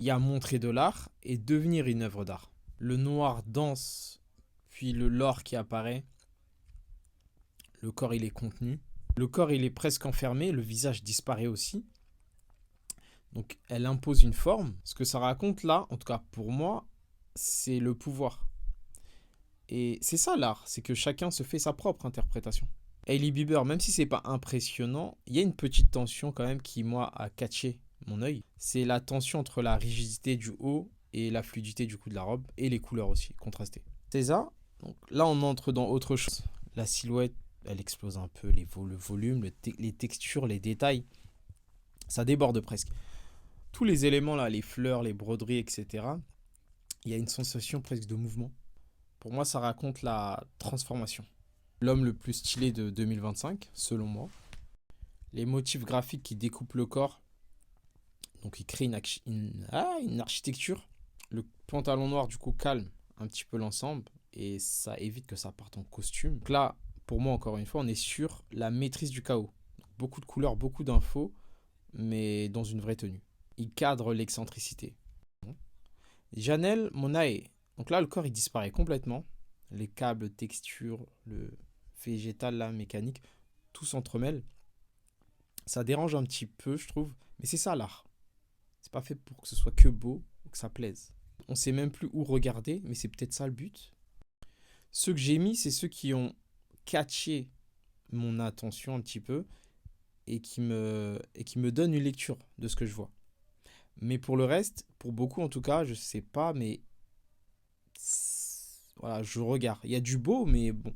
Il y a montrer de l'art et devenir une œuvre d'art. Le noir dense, puis l'or qui apparaît. Le corps, il est contenu. Le corps, il est presque enfermé. Le visage disparaît aussi. Donc, elle impose une forme. Ce que ça raconte là, en tout cas pour moi, c'est le pouvoir. Et c'est ça l'art, c'est que chacun se fait sa propre interprétation. Hailey Bieber, même si c'est pas impressionnant, il y a une petite tension quand même qui, moi, a catché mon œil. C'est la tension entre la rigidité du haut et la fluidité du coup de la robe, et les couleurs aussi, contrastées. C'est ça. Donc là, on entre dans autre chose. La silhouette, elle explose un peu, le volume, les textures, les détails, ça déborde presque. Tous les éléments là, les fleurs, les broderies, etc., il y a une sensation presque de mouvement. Pour moi, ça raconte la transformation. L'homme le plus stylé de 2025, selon moi. Les motifs graphiques qui découpent le corps, donc il crée une architecture. Le pantalon noir, du coup, calme un petit peu l'ensemble et ça évite que ça parte en costume. Donc là, pour moi, encore une fois, on est sur la maîtrise du chaos. Beaucoup de couleurs, beaucoup d'infos, mais dans une vraie tenue. Il cadre l'excentricité. Janelle Monáe. Donc là, le corps, il disparaît complètement. Les câbles, textures, le végétal, la mécanique, tout s'entremêle. Ça dérange un petit peu, je trouve. Mais c'est ça l'art. C'est pas fait pour que ce soit que beau ou que ça plaise. On sait même plus où regarder, mais c'est peut-être ça le but. Ceux que j'ai mis, c'est ceux qui ont catché mon attention un petit peu et qui me donnent une lecture de ce que je vois. Mais pour le reste, pour beaucoup en tout cas, je sais pas, mais voilà, je regarde. Il y a du beau, mais bon,